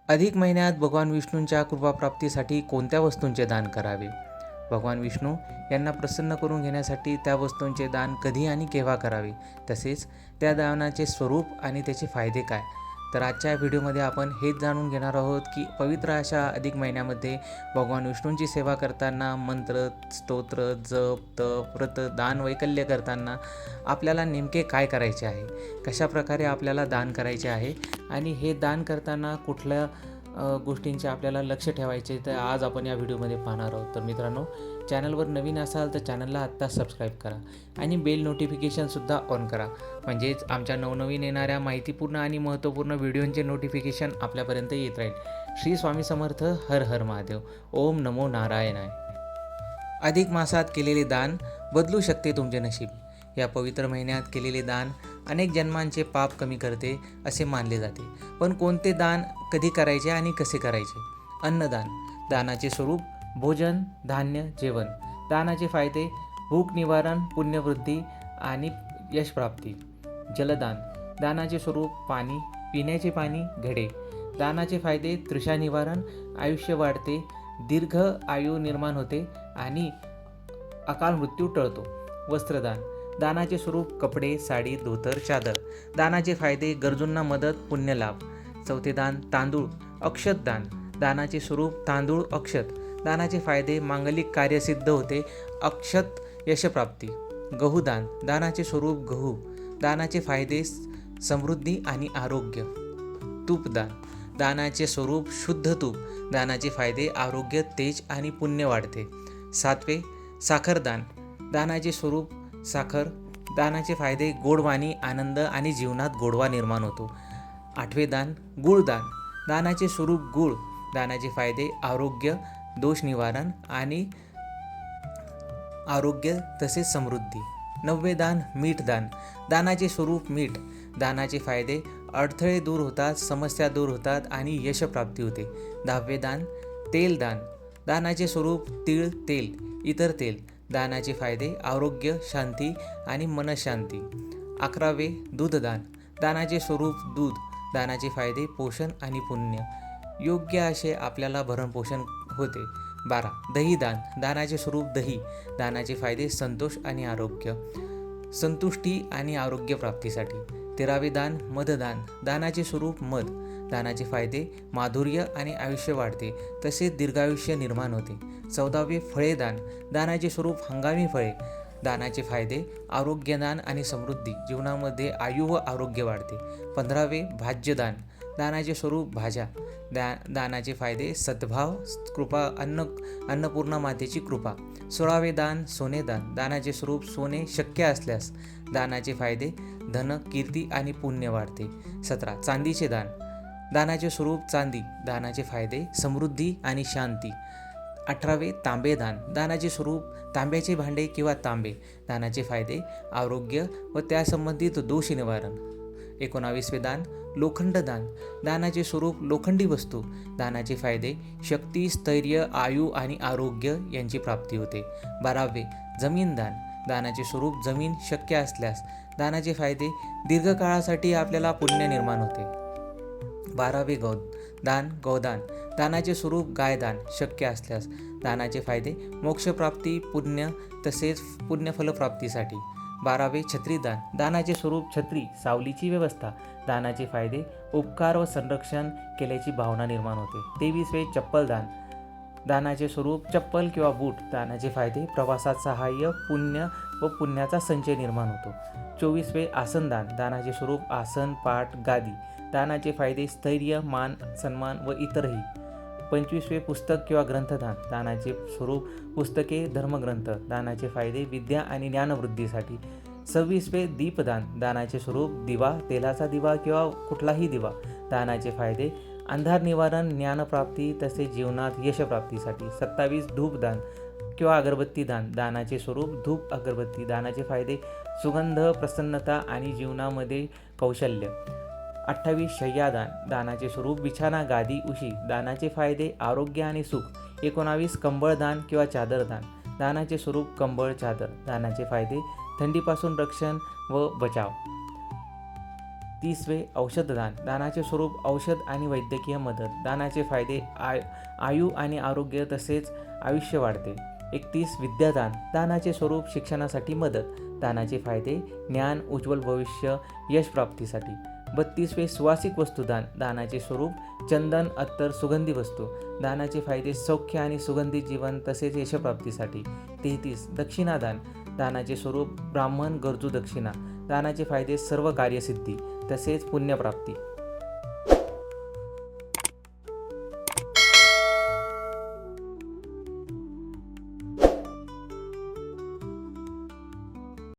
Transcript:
अधिक महिन्यात भगवान विष्णूंच्या कृपाप्राप्तीसाठी कोणत्या वस्तूंचे दान करावे? भगवान विष्णू यांना प्रसन्न करून घेण्यासाठी त्या वस्तूंचे दान कधी आणि केव्हा करावे, तसेच त्या दानाचे स्वरूप आणि त्याचे फायदे काय? तर आजच्या व्हिडिओमध्ये आपण हेच जाणून घेणार आहोत की पवित्र अशा अधिक महिन्यामध्ये भगवान विष्णूंची सेवा करताना मंत्र, स्तोत्र, जप, तप, व्रत, दान, वैकल्य करताना आपल्याला नेमके काय करायचे आहे, कशाप्रकारे आपल्याला दान करायचे आहे आणि हे दान करताना कुठल्या गोष्टींचे आपल्याला लक्ष ठेवायचे, तर आज आपण या व्हिडिओमध्ये पाहणार आहोत. तर मित्रांनो, चॅनलवर नवीन असाल तर चॅनलला आत्ता सबस्क्राईब करा आणि बेल नोटिफिकेशनसुद्धा ऑन करा, म्हणजेच आमच्या नवनवीन येणाऱ्या माहितीपूर्ण आणि महत्त्वपूर्ण व्हिडिओंचे नोटिफिकेशन आपल्यापर्यंत येत राहील. श्री स्वामी समर्थ. हर हर महादेव. ओम नमो नारायणाय. अधिक मासात केलेले दान बदलू शकते तुमचे नशीब. या पवित्र महिन्यात केलेले दान अनेक जन्मांचे पाप कमी करते असे मानले जाते. पण कोणते दान कधी करायचे आणि कसे करायचे? अन्नदान. दानाचे स्वरूप भोजन, धान्य, जेवण. दानाचे फायदे भूक निवारण, पुण्यवृद्धी आणि यशप्राप्ती. जलदान. दानाचे स्वरूप पाणी, पिण्याचे पाणी, घडे. दानाचे फायदे तृषा निवारण, आयुष्य वाढते, दीर्घ आयु निर्माण होते आणि अकाल मृत्यू टळतो. वस्त्रदान. दानाचे स्वरूप कपडे, साडी, धोतर, चादर. दानाचे फायदे गरजूंना मदत, पुण्यलाभ. चौथे दान तांदूळ, अक्षत दान. दानाचे स्वरूप तांदूळ, अक्षत. दानाचे फायदे मांगलिक कार्य सिद्ध होते, अक्षत यशप्राप्ती. गहूदान. दानाचे स्वरूप गहू. दानाचे फायदे समृद्धी आणि आरोग्य. तूपदान. दानाचे स्वरूप शुद्ध तूप. दानाचे फायदे आरोग्य, तेज आणि पुण्य वाढते. सातवे साखरदान. दानाचे स्वरूप साखर. दानाचे फायदे गोड वाणी, आनंद आणि जीवनात गोडवा निर्माण होतो. आठवे दान गुळदान. दानाचे स्वरूप गुळ. दानाचे फायदे आरोग्य, दोष निवारण आणि आरोग्य तसेच समृद्धी. नववे दान मीठदान. दानाचे स्वरूप मीठ. दानाचे फायदे अडथळे दूर होतात, समस्या दूर होतात आणि यशप्राप्ती होते. दहावे दान तेलदान. दानाचे स्वरूप तीळ, तेल, इतर तेल. दानाचे फायदे आरोग्य, शांती आणि मनशांती. अकरावे दूधदान. दानाचे स्वरूप दूध. दानाचे फायदे पोषण आणि पुण्य, योग्य असे आपल्याला भरणपोषण होते. 12 दहीदान. दानाचे स्वरूप दही. दानाचे फायदे संतोष आणि आरोग्य, संतुष्टी आणि आरोग्य प्राप्तीसाठी. 13वे दान मधदान. दानाचे स्वरूप मध. दानाचे फायदे माधुर्य आणि आयुष्य वाढते, तसेच दीर्घायुष्य निर्माण होते. 14वे फळेदान. दानाचे स्वरूप हंगामी फळे. दानाचे फायदे आरोग्यदान आणि समृद्धी, जीवनामध्ये आयु व आरोग्य वाढते. 15वे भाज्यदान. दानाचे स्वरूप भाज्या. दानाचे फायदे सद्भाव, कृपा, अन्नपूर्णा मातेची कृपा. 16वे दान सोनेदान. दानाचे स्वरूप सोने शक्य असल्यास. दानाचे फायदे धन, कीर्ती आणि पुण्य वाढते. 17 चांदीचे दान. दानाचे स्वरूप चांदी. दानाचे फायदे समृद्धी आणि शांती. 18वे तांबेदान. दानाचे स्वरूप तांब्याचे भांडे किंवा तांबे. दानाचे फायदे आरोग्य व त्यासंबंधित दोष निवारण. 19वे दान लोखंडदान. दानाचे स्वरूप लोखंडी वस्तू. दानाचे फायदे शक्ती, स्थैर्य, आयु आणि आरोग्य यांची प्राप्ती होते. 12वे जमीनदान. दानाचे स्वरूप जमीन शक्य असल्यास. दानाचे फायदे दीर्घकाळासाठी आपल्याला पुण्य निर्माण होते. 12वे गौदान. दानाचे स्वरूप गायदान शक्य असल्यास. दानाचे फायदे मोक्षप्राप्ती, पुण्य तसेच पुण्यफलप्राप्तीसाठी. 12वे छत्रीदान. दानाचे स्वरूप छत्री, सावलीची व्यवस्था. दानाचे फायदे उपकार व संरक्षण केल्याची भावना निर्माण होते. 23वे चप्पलदान. दानाचे स्वरूप चप्पल किंवा बूट. दानाचे फायदे प्रवासात सहाय्य, पुण्य व पुण्याचा संचय निर्माण होतो. 24वे आसनदान. दानाचे स्वरूप आसन, पाट, गादी. दानाचे फायदे स्थैर्य, मान, सन्मान व इतरही. 25वे पुस्तक किंवा ग्रंथदान. दानाचे स्वरूप पुस्तके, धर्मग्रंथ. दानाचे फायदे विद्या आणि ज्ञानवृद्धीसाठी. 26वे दीपदान. दानाचे स्वरूप दिवा, तेलाचा दिवा किंवा कुठलाही दिवा. दानाचे फायदे अंधार निवारण, ज्ञानप्राप्ती तसेच जीवनात यशप्राप्तीसाठी. 27 धूपदान किंवा अगरबत्ती दान. दानाचे स्वरूप धूप, अगरबत्ती. दानाचे फायदे सुगंध, प्रसन्नता आणि जीवनामध्ये कौशल्य. 28 शय्यादान. दानाचे स्वरूप बिछाना, गादी, उशी. दानाचे फायदे आरोग्य आणि सुख. 19 कंबळदान किंवा चादरदान. दानाचे स्वरूप कंबळ, चादर. दानाचे फायदे थंडीपासून रक्षण व बचाव. 30वे औषधदान, दानाचे स्वरूप औषध आणि वैद्यकीय मदत. दानाचे फायदे आयु आणि आरोग्य तसेच आयुष्य वाढते. 31 विद्यादान, दानाचे स्वरूप शिक्षणासाठी मदत. दानाचे फायदे ज्ञान, उज्ज्वल भविष्य, यश प्राप्तीसाठी. 32वे सुवासिक वस्तुदान, दानाचे स्वरूप चंदन, अत्तर, सुगंधी वस्तू. दानाचे फायदे सौख्य आणि सुगंधित जीवन तसेच यशप्राप्तीसाठी. 33 दक्षिणादान, दानाचे स्वरूप ब्राह्मण, गरजू दक्षिणा. दानाचे फायदे सर्व कार्यसिद्धी तसेच पुण्यप्राप्ती.